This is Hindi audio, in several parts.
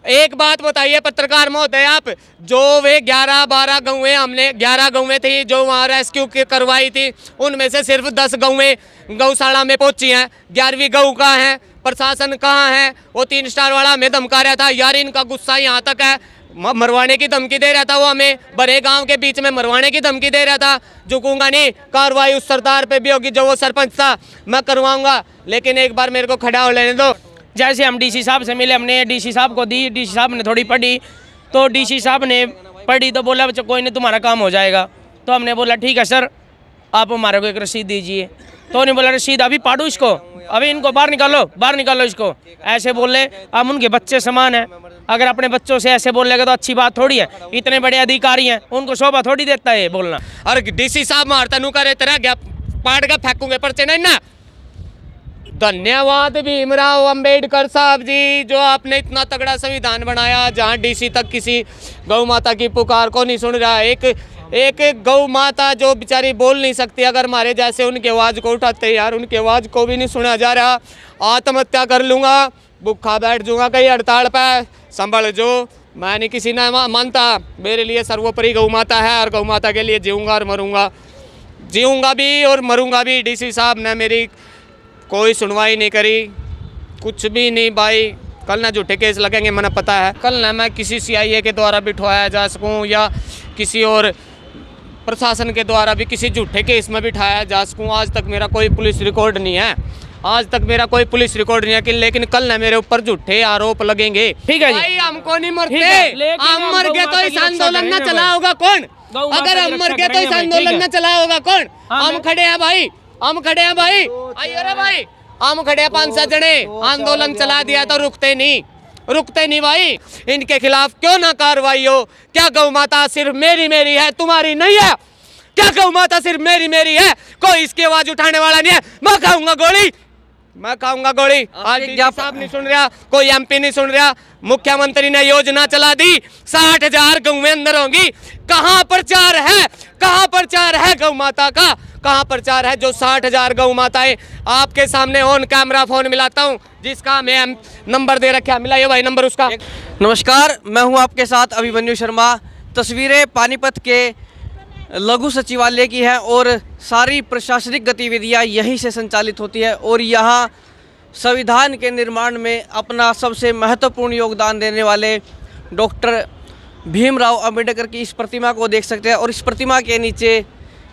एक बात बताइए पत्रकार महोदय, आप जो वे 11-12 गौएं हमने 11 गौएं थी जो वहाँ रेस्क्यू करवाई थी, उनमें से सिर्फ 10 गौएं गौशाला में पहुंची हैं। 11वीं गौ कहाँ है? प्रशासन कहाँ है? वो 3 स्टार वाला हमें धमका रहा था यार, इनका गुस्सा यहाँ तक है, मरवाने की धमकी दे रहा था वो हमें, बड़े गांव के बीच में मरवाने की धमकी दे रहा था। झुकूंगा नहीं, कार्रवाई उस सरदार पे भी होगी जो वो सरपंच था, मैं करवाऊंगा, लेकिन एक बार मेरे को खड़ा हो लेने दो। जैसे हम डीसी साहब से मिले, हमने डीसी साहब को दी, डीसी साहब ने थोड़ी पढ़ी, तो डीसी साहब ने पढ़ी तो बोला बच्चा कोई नहीं तुम्हारा काम हो जाएगा। तो हमने बोला ठीक है सर, आप हमारे को एक रसीद दीजिए। तो उन्होंने बोला रसीद अभी पाड़ू इसको, अभी इनको बाहर निकालो इसको, ऐसे बोले। हम उनके बच्चे समान हैं, अगर अपने बच्चों से ऐसे बोलेगा तो अच्छी बात थोड़ी है। इतने बड़े अधिकारी हैं, उनको शोभा थोड़ी देता है बोलना। और डीसी साहब मारता नू करे तेरा गया पाड़ का फेंकूंगे पर्चे नहीं ना। धन्यवाद भीमराव अंबेडकर साहब जी, जो आपने इतना तगड़ा संविधान बनाया जहां डीसी तक किसी गौ माता की पुकार को नहीं सुन रहा। एक गौ माता जो बेचारी बोल नहीं सकती, अगर हमारे जैसे उनकी आवाज़ को उठाते हैं यार, उनकी आवाज़ को भी नहीं सुना जा रहा। आत्महत्या कर लूँगा, भूखा बैठ जाऊँगा कहीं हड़ताल पर, संभल जो, मैं नहीं किसी ने मानता। मेरे लिए सर्वोपरि गौ माता है और गौ माता के लिए जीऊँगा और मरूँगा, जीऊँगा भी और मरूँगा भी। डीसी साहब ने मेरी कोई सुनवाई नहीं करी, कुछ भी नहीं भाई। कल ना झूठे केस लगेंगे, मैंने पता है। कल ना मैं किसी CIA के द्वारा बिठवाया जा सकूं या किसी और प्रशासन के द्वारा भी किसी झूठे केस में बिठाया जा सकूं। आज तक मेरा कोई पुलिस रिकॉर्ड नहीं है, आज तक मेरा कोई पुलिस रिकॉर्ड नहीं है, लेकिन कल ना मेरे ऊपर झूठे आरोप लगेंगे। ठीक है जी, भाई हमको नहीं मरते, हम मर गए तो इस आंदोलन न चला होगा कौन? अगर हम मर गए तो इस आंदोलन न चला होगा कौन? हम खड़े हैं भाई, हम खड़े हैं भाई, आइए रे भाई, हम खड़े हैं 5-7 जने। आंदोलन चला दिया तो रुकते नहीं भाई। इनके खिलाफ क्यों ना कार्रवाई हो? क्या गौ माता सिर्फ मेरी है, तुम्हारी नहीं है? क्या गौ माता सिर्फ मेरी है? कोई इसकी आवाज उठाने वाला नहीं है। मैं खाऊंगा गोली। आज डीजी साहब नहीं सुन रहा, कोई MP नहीं सुन रहा। मुख्यमंत्री ने योजना चला दी, 60,000 गौएं अंदर होंगी। कहाँ प्रचार है गौ माता का? कहाँ प्रचार है? जो 60,000 गौ माताएं आपके सामने ऑन कैमरा फोन मिलाता हूँ, जिसका मैं नंबर दे रखा, मिलाइए भाई नंबर उसका। नमस्कार, मैं हूँ आपके साथ अभिमन्यु शर्मा। तस्वीरें पानीपत के लघु सचिवालय की है और सारी प्रशासनिक गतिविधियाँ यहीं से संचालित होती है। और यहाँ संविधान के निर्माण में अपना सबसे महत्वपूर्ण योगदान देने वाले डॉक्टर भीमराव अंबेडकर की इस प्रतिमा को देख सकते हैं। और इस प्रतिमा के नीचे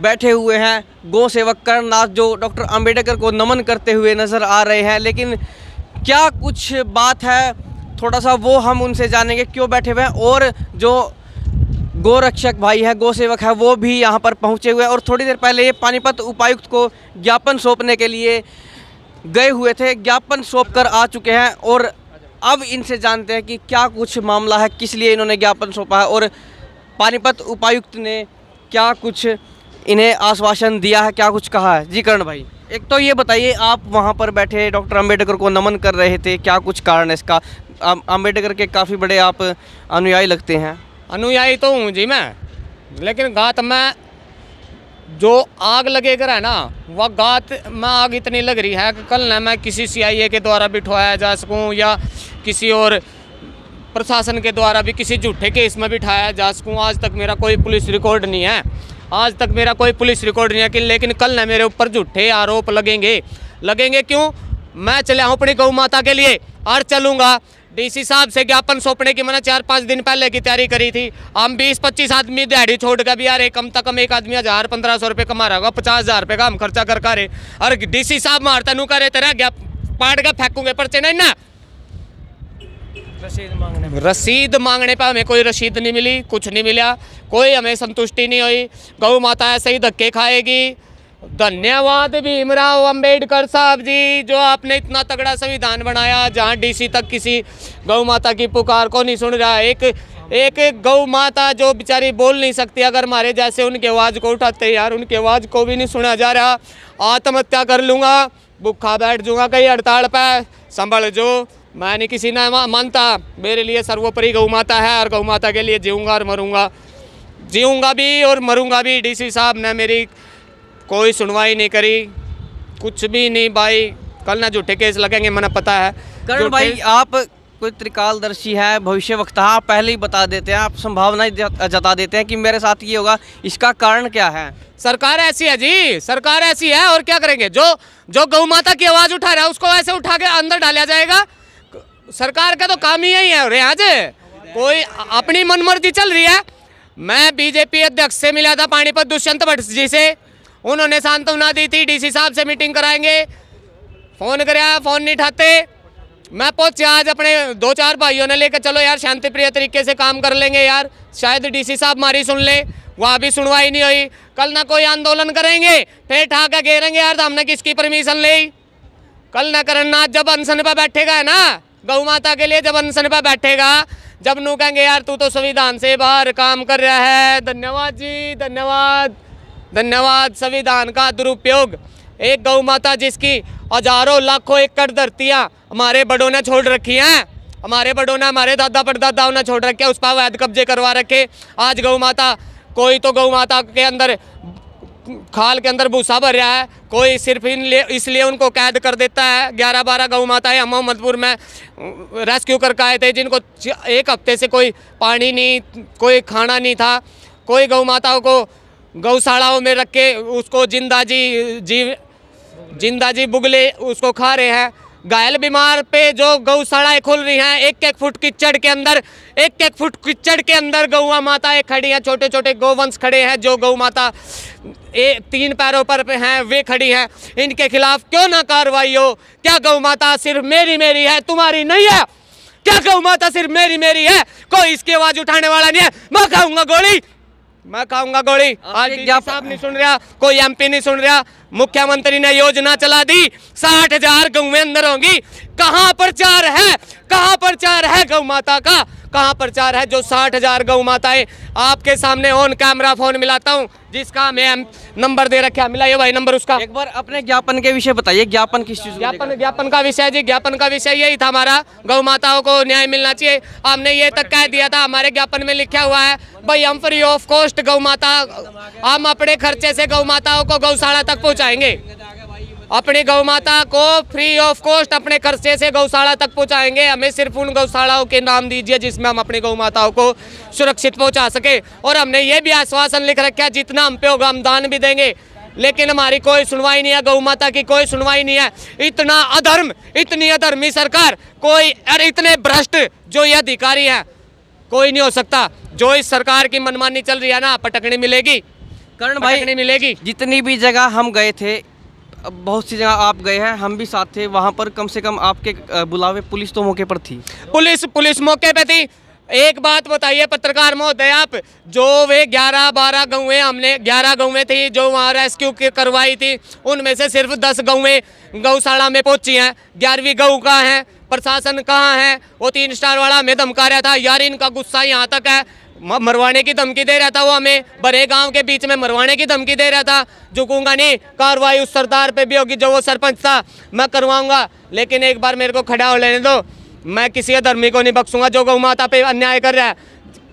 बैठे हुए हैं गौ सेवक कर्णनाथ, जो डॉक्टर अंबेडकर को नमन करते हुए नज़र आ रहे हैं। लेकिन क्या कुछ बात है, थोड़ा सा वो हम उनसे जानेंगे क्यों बैठे हुए हैं। और जो गोरक्षक भाई है, गौ सेवक है, वो भी यहाँ पर पहुँचे हुए हैं। और थोड़ी देर पहले ये पानीपत उपायुक्त को ज्ञापन सौंपने के लिए गए हुए थे, ज्ञापन सौंप कर आ चुके हैं। और अब इनसे जानते हैं कि क्या कुछ मामला है, किस लिए इन्होंने ज्ञापन सौंपा है और पानीपत उपायुक्त ने क्या कुछ इन्हें आश्वासन दिया है, क्या कुछ कहा है। जी कर्ण भाई, एक तो ये बताइए, आप वहाँ पर बैठे डॉक्टर अंबेडकर को नमन कर रहे थे, क्या कुछ कारण है इसका? अंबेडकर के काफ़ी बड़े आप अनुयायी लगते हैं। अनुयायी तो हूँ जी मैं, लेकिन गात में जो आग लगेगा है ना, वह गात में आग इतनी लग रही है कि कल ना मैं किसी CIA के द्वारा बिठवाया जा सकूं या किसी और प्रशासन के द्वारा भी किसी झूठे केस में बिठाया जा सकूं। आज तक मेरा कोई पुलिस रिकॉर्ड नहीं है, आज तक मेरा कोई पुलिस रिकॉर्ड नहीं है, लेकिन कल ना मेरे ऊपर झूठे आरोप लगेंगे। क्यों? मैं चले हूँ अपनी गौ माता के लिए और चलूँगा। डीसी साहब से ज्ञापन सौंपने की मैंने 4-5 दिन पहले की तैयारी करी थी। हम 20-25 आदमी दिहाड़ी छोड़ कर भी आ रहे, कम से कम एक आदमी 1000-1500 रुपये कमा रहा होगा, 50,000 रुपये का हम खर्चा कर रहे। और डीसी साहब मारता नू करे तेरा पाड़ का फेंकूंगे पर्चे नहीं ना। रसीद मांगने पर हमें कोई रसीद नहीं मिली, कुछ नहीं मिला, कोई हमें संतुष्टि नहीं हुई। गौ माता ऐसे ही धक्के खाएगी। धन्यवाद भीमराव अंबेडकर साहब जी, जो आपने इतना तगड़ा संविधान बनाया जहां डीसी तक किसी गौ माता की पुकार को नहीं सुन रहा। एक गौ माता जो बेचारी बोल नहीं सकती, अगर हमारे जैसे उनकी आवाज़ को उठाते हैं यार, उनकी आवाज़ को भी नहीं सुना जा रहा। आत्महत्या कर लूँगा, भूखा बैठ जाऊँगा कहीं हड़ताल पर, संभल जो, मैं नहीं किसी ने मानता। मेरे लिए सर्वोपरि गौ माता है और गौ माता के लिए जीऊँगा और मरूँगा, जीऊँगा भी और मरूँगा भी। डीसी साहब ने मेरी कोई सुनवाई नहीं करी, कुछ भी नहीं भाई। कल ना झूठे केस लगेंगे, मैंने पता है। कर्ण भाई, आप कोई त्रिकालदर्शी है, भविष्यवक्ता, आप पहले ही बता देते हैं, आप संभावनाएं जता देते हैं कि मेरे साथ ये होगा, इसका कारण क्या है? सरकार ऐसी है जी, सरकार ऐसी है और क्या करेंगे। जो गौ माता की आवाज उठा रहा है उसको ऐसे उठा के अंदर डाला जाएगा। सरकार का तो काम ही यही है। और आज कोई अपनी मनमर्जी चल रही है। मैं बीजेपी अध्यक्ष से मिला था पानीपत, दुष्यंत भट्ट जी से, उन्होंने सांत्वना दी थी डीसी साहब से मीटिंग कराएंगे, फोन कराया, फोन नहीं उठाते। मैं पहुंचा आज अपने 2-4 भाइयों ने लेकर, चलो यार शांति प्रिय तरीके से काम कर लेंगे यार, शायद डीसी साहब हमारी सुन ले। वहाँ भी सुनवाई नहीं हुई। कल ना कोई आंदोलन करेंगे, फिर ठाका घेरेंगे यार तो हमने किसकी परमिशन ली। कल न करना, जब अनशन पर बैठेगा है ना गौ माता के लिए, जब अनशन पर बैठेगा, जब नू कहेंगे यार तू तो संविधान से बाहर काम कर रहा है। धन्यवाद जी, धन्यवाद, धन्यवाद। संविधान का दुरुपयोग, एक गौ माता जिसकी हजारों लाखों एकड़ धरतियाँ हमारे बड़ों ने छोड़ रखी हैं, हमारे बड़ों ने, हमारे दादा परदादाओं ने छोड़ रखे, उस पर अवैध कब्जे करवा रखे। आज गौ माता, कोई तो गौ माता के अंदर खाल के अंदर भूसा भर रहा है, कोई सिर्फ इसलिए उनको कैद कर देता है। 11-12 गौ माताएं हम मोहम्मदपुर में रेस्क्यू करके आए थे, जिनको 1 हफ्ते से कोई पानी नहीं, कोई खाना नहीं था। कोई गौ माताओं को गौशालाओं में रख के उसको जिंदा जी बुगले उसको खा रहे हैं। घायल बीमार पे जो गौशालाएं खुल रही हैं, 1-1 फुट कीचड़ के अंदर, 1-1 फुट कीचड़ के अंदर गौ माताएं खड़ी हैं, छोटे छोटे गौवंश खड़े हैं। जो गौ माता 3 पैरों पर हैं वे खड़ी हैं, इनके खिलाफ क्यों ना कार्रवाई हो? क्या गौ माता सिर्फ मेरी है, तुम्हारी नहीं है? क्या गौ माता सिर्फ मेरी है? कोई इसकी आवाज उठाने वाला नहीं है। मैं खाऊंगा गोली, मैं खाऊंगा गोली। आज डीसी साहब नहीं सुन रहा, कोई एमपी नहीं सुन रहा। मुख्यमंत्री ने योजना चला दी, 60,000 गौवें अंदर होंगी। कहाँ प्रचार है, कहाँ प्रचार है गौ माता का? कहाँ प्रचार है? जो 60,000 गौ माताएं आपके सामने ऑन कैमरा फोन मिलाता हूँ, जिसका मैं नंबर दे रखा, मिलाइए भाई नंबर उसका। एक बार अपने ज्ञापन के विषय बताइए, ज्ञापन किस चीज? ज्ञापन का विषय जी, ज्ञापन का विषय यही था हमारा, गौ माताओं को न्याय मिलना चाहिए। हमने ये तक कह दिया था, हमारे ज्ञापन में लिखा हुआ है भाई हम फ्री ऑफ कॉस्ट गौ माता, हम अपने खर्चे से गौ माताओं को गौशाला तक पहुँचाएंगे। अपनी गौ माता को फ्री ऑफ कॉस्ट अपने खर्चे से गौशाला तक पहुंचाएंगे। हमें सिर्फ उन गौशालाओं के नाम दीजिए जिसमें हम अपनी गौ माताओं को सुरक्षित पहुंचा सके। और हमने ये भी आश्वासन लिख रखा है, जितना हम पे होगा हम दान भी देंगे। लेकिन हमारी कोई सुनवाई नहीं है, गौ माता की कोई सुनवाई नहीं है। इतना अधर्म, इतनी अधर्मी सरकार, कोई और इतने भ्रष्ट जो ये अधिकारी हैं, कोई नहीं हो सकता। जो इस सरकार की मनमानी चल रही है ना, पटकनी मिलेगी, करण भाई पटकनी मिलेगी। जितनी भी जगह हम गए थे, बहुत सी जगह आप गए हैं, हम भी साथ थे, वहाँ पर कम से कम आपके बुलावे पुलिस तो मौके पर थी। पुलिस मौके पे थी। एक बात बताइए पत्रकार महोदय आप, जो वे 11-12 गौवें, हमने 11 गौवें थी जो वहाँ रेस्क्यू करवाई थी, उनमें से सिर्फ 10 गौवें गौशाला में पहुंची हैं। 11वीं गौ कहाँ है? प्रशासन कहाँ है? वो 3 स्टार वाला हमें धमका रहा था यार, इनका गुस्सा यहाँ तक है, मरवाने की धमकी दे रहा था वो हमें, बड़े गांव के बीच में मरवाने की धमकी दे रहा था। झुकूंगा नहीं, कार्रवाई उस सरदार पे भी होगी जो वो सरपंच था, मैं करवाऊंगा। लेकिन एक बार मेरे को खड़ा हो लेने दो, मैं किसी अधर्मी को नहीं बख्शूंगा जो गौ माता पे अन्याय कर रहा है।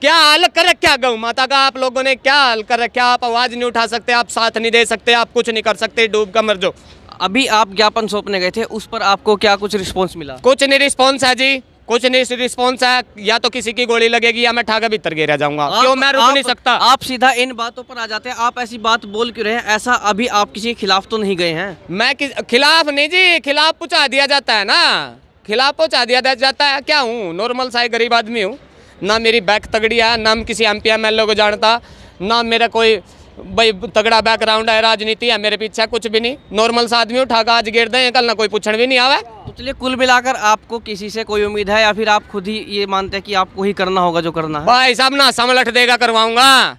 क्या हाल कर रखा गौ माता का आप लोगों ने, क्या हाल कर रखा? आप आवाज नहीं उठा सकते, आप साथ नहीं दे सकते, आप कुछ नहीं कर सकते, डूब कर मर जाओ। अभी आप ज्ञापन सौंपने गए थे, उस पर आपको क्या कुछ रिस्पॉन्स मिला? कुछ नहीं रिस्पॉन्स है जी, कुछ नहीं रिस्पॉन्स है। या तो किसी की गोली लगेगी या मैं ठाका भीतर गिरा जाऊंगा। क्यों? मैं रुक नहीं सकता। आप सीधा इन बातों पर आ जाते हैं, आप ऐसी बात बोल क्यों रहे हैं? ऐसा अभी आप किसी के खिलाफ तो नहीं गए हैं? मैं खिलाफ नहीं जी, खिलाफ पहुंचा दिया जाता है ना, खिलाफ पहुंचा दिया जाता है। क्या हूँ? नॉर्मल सा गरीब आदमी हूँ, ना मेरी बैक तगड़ी है, ना मैं किसी MP MLA को जानता, ना मेरा कोई भाई तगड़ा बैकग्राउंड है, राजनीति है मेरे पीछे, कुछ भी नहीं। नॉर्मल सा आदमी उठा आज गिर दें, कल ना कोई पूछने भी नहीं आवे। तो चलिए, कुल मिलाकर आपको किसी से कोई उम्मीद है या फिर आप खुद ही ये मानते हैं कि आपको ही करना होगा जो करना है? भाई साहब ना समलट देगा करवाऊंगा।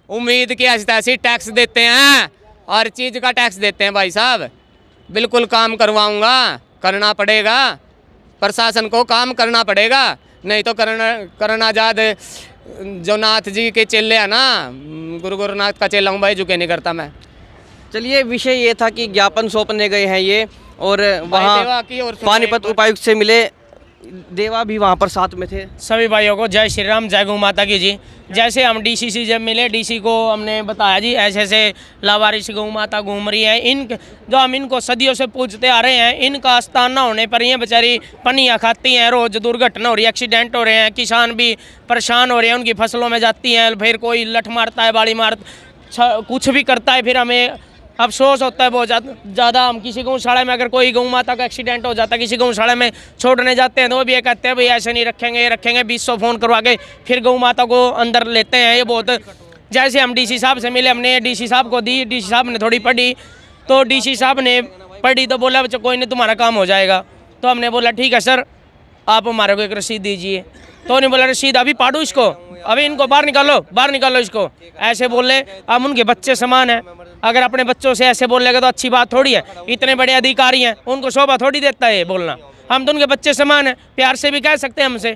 उम्मीद की ऐसी तैसी टैक्स देते हैं, हर चीज़ का टैक्स देते हैं भाई साहब। बिल्कुल काम करवाऊंगा, करना पड़ेगा, प्रशासन को काम करना पड़ेगा, नहीं तो करण आजाद जो नाथ जी के चेले हैं ना, गुरु गोरखनाथ का चेला हूँ भाई, झुके नहीं करता मैं। चलिए, विषय ये था कि ज्ञापन सौंपने गए हैं ये, और वहाँ की और पानीपत उपायुक्त से मिले, देवा भी वहाँ पर साथ में थे। सभी भाइयों को जय श्री राम, जय गौ माता की जी। जैसे हम डीसी से जब मिले, डीसी को हमने बताया जी ऐसे ऐसे लावारिस गौ माता घूम रही है, इन जो हम इनको सदियों से पूछते आ रहे हैं, इनका स्थान न होने पर ये बेचारी पनियाँ खाती हैं, रोज़ दुर्घटना हो रही है, एक्सीडेंट हो रहे हैं, किसान भी परेशान हो रहे हैं, उनकी फसलों में जाती हैं, फिर कोई लठ मारता है, बाड़ी मार कुछ भी करता है, फिर हमें अफसोस होता है बहुत ज़्यादा। हम किसी गौशाला में अगर कोई गौ माता का एक्सीडेंट हो जाता है, किसी गौशाला में छोड़ने जाते हैं, तो वो भी ये कहते हैं भाई ऐसे नहीं रखेंगे, ये रखेंगे, 200 फ़ोन करवा के फिर गौ माता को अंदर लेते हैं। ये बहुत, जैसे हम डीसी साहब से मिले, हमने डीसी साहब को दी, डीसी साहब ने थोड़ी पढ़ी, तो डीसी साहब ने पढ़ी तो बोला बच्चा कोई नहीं, तुम्हारा काम हो जाएगा। तो हमने बोला ठीक है सर, आप हमारे को एक रसीद दीजिए। तो उन्होंने बोला रसीद अभी पाड़ू इसको, अभी इनको बाहर निकालो इसको, ऐसे बोले। अब उनके बच्चे समान हैं, अगर अपने बच्चों से ऐसे बोलेगा तो अच्छी बात थोड़ी है। इतने बड़े अधिकारी हैं, उनको शोभा थोड़ी देता है बोलना। हम तो उनके बच्चे समान हैं, प्यार से भी कह सकते हैं हमसे,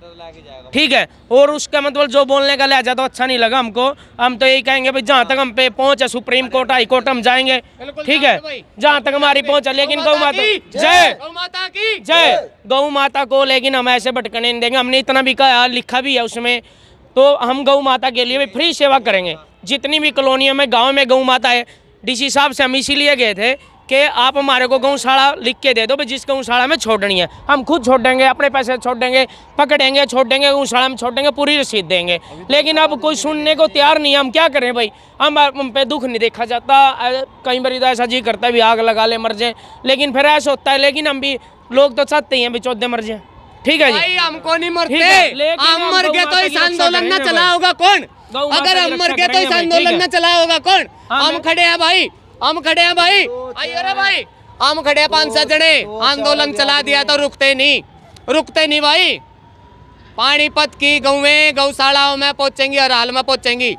ठीक है। और उसका मतलब जो बोलने का लहजा तो अच्छा नहीं लगा हमको। हम तो यही कहेंगे भाई जहाँ तक हम पे पहुँच है, सुप्रीम कोर्ट, हाई कोर्ट हम जाएंगे, ठीक है, जहाँ तक हमारी पहुँच है। लेकिन गौ माता जय, गौ माता की जय, गौ माता को लेकिन हम ऐसे भटकने नहीं देंगे। हमने इतना भी कहा, लिखा भी है उसमें, तो हम गौ माता के लिए भी फ्री सेवा करेंगे। जितनी भी कॉलोनियों में, गाँव में गौ माता है, डीसी साहब से हम इसीलिए गए थे कि आप हमारे को गौशाला लिख के दे दो भाई, जिस गौशाला में छोड़नी है हम खुद छोड़ देंगे, अपने पैसे छोड़ देंगे, पकड़ेंगे, छोड़ देंगे, गौशाला में छोड़ देंगे, पूरी रसीद देंगे। लेकिन अब कोई सुनने को तैयार नहीं है। हम क्या करें भाई, हम पे दुख नहीं देखा जाता। कई बार तो ऐसा जी करता है भी आग लगा ले, मर जाए, लेकिन फिर ऐसा होता है। लेकिन हम भी लोग तो चाहते ही हैं भी चौदह मर जाए, ठीक है जी, भाई हमको नहीं मरते, लेकिन हम मर गए तो इस आंदोलन न चला होगा कौन? अगर हम मर गए तो इस आंदोलन न चला होगा कौन? हम खड़े हैं भाई, हम खड़े हैं भाई, आइए रे भाई, हम खड़े हैं 5-7 जने। आंदोलन चला दिया तो रुकते नहीं भाई। पानीपत की गौएं गौशालाओं में पहुंचेंगी, हर हाल में पहुंचेंगी,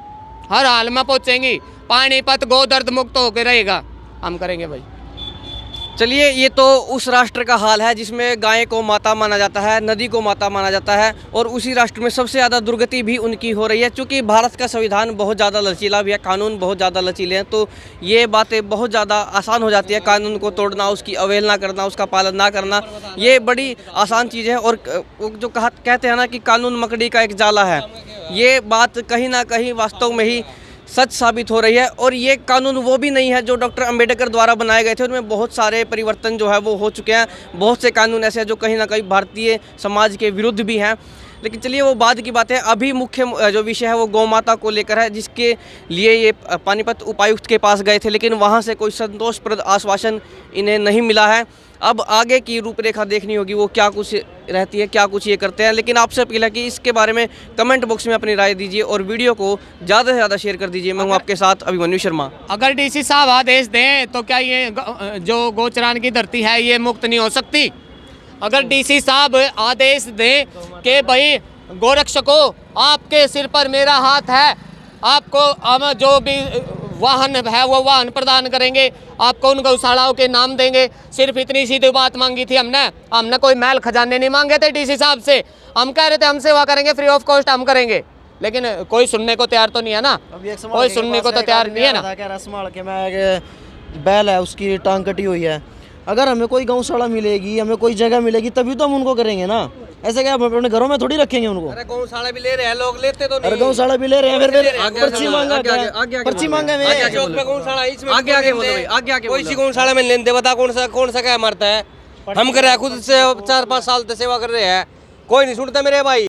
हर हाल में पहुंचेंगी। पानीपत गो दर्द मुक्त होकर रहेगा, हम करेंगे भाई। चलिए, ये तो उस राष्ट्र का हाल है जिसमें गाय को माता माना जाता है, नदी को माता माना जाता है, और उसी राष्ट्र में सबसे ज़्यादा दुर्गति भी उनकी हो रही है। क्योंकि भारत का संविधान बहुत ज़्यादा लचीला भी है, कानून बहुत ज़्यादा लचीले हैं, तो ये बातें बहुत ज़्यादा आसान हो जाती है। कानून को तोड़ना, उसकी अवहेलना करना, उसका पालन ना करना, ये बड़ी आसान चीज़ है। और जो कहते हैं ना कि कानून मकड़ी का एक जाला है, ये बात कहीं ना कहीं वास्तव में ही सच साबित हो रही है। और ये कानून वो भी नहीं है जो डॉक्टर अंबेडकर द्वारा बनाए गए थे, उनमें बहुत सारे परिवर्तन जो है वो हो चुके हैं। बहुत से कानून ऐसे हैं जो कहीं ना कहीं भारतीय समाज के विरुद्ध भी हैं। लेकिन चलिए वो बाद की बात है। अभी मुख्य जो विषय है वो गौ माता को लेकर है, जिसके लिए ये पानीपत उपायुक्त के पास गए थे, लेकिन वहाँ से कोई संतोषप्रद आश्वासन इन्हें नहीं मिला है। अब आगे की रूपरेखा देखनी होगी, वो क्या कुछ रहती है, क्या कुछ ये करते हैं। लेकिन आपसे अपील है कि इसके बारे में कमेंट बॉक्स में अपनी राय दीजिए और वीडियो को ज़्यादा से ज़्यादा शेयर कर दीजिए। मैं हूँ आपके साथ अभिमन्यु शर्मा। अगर डीसी साहब आदेश दें तो क्या ये जो गोचरान की धरती है ये मुक्त नहीं हो सकती? अगर डीसी साहब आदेश दें कि भाई गोरक्षकों, आपके सिर पर मेरा हाथ है, आपको हम जो भी वाहन है वो वाहन प्रदान करेंगे, आपको उन गौशालाओं के नाम देंगे। सिर्फ इतनी सीधी बात मांगी थी हमने कोई महल खजाने नहीं मांगे थे डीसी साहब से। हम कह रहे थे हम सेवा करेंगे, फ्री ऑफ कॉस्ट हम करेंगे, लेकिन कोई सुनने को तैयार तो नहीं है ना, कोई सुनने को तो तैयार नहीं है ना। बैल है उसकी टांग कटी हुई है, अगर हमें कोई गौशाला मिलेगी, हमें कोई जगह मिलेगी, तभी तो हम उनको करेंगे ना। ऐसे क्या हम अपने घरों में थोड़ी रखेंगे उनको? अरे गौशाला भी ले रहे हैं लोग, लेते तो नहीं। अरे गौशाला भी ले रहे हैं, फिर पर्ची मांगा, पर्ची मांगा में आगे कोई सी गौशाला में लेन दे, बता कौन सा क्या मरता है। हम कर रहे हैं खुद से 4-5 साल से सेवा कर रहे हैं, कोई नहीं सुनता मेरे भाई।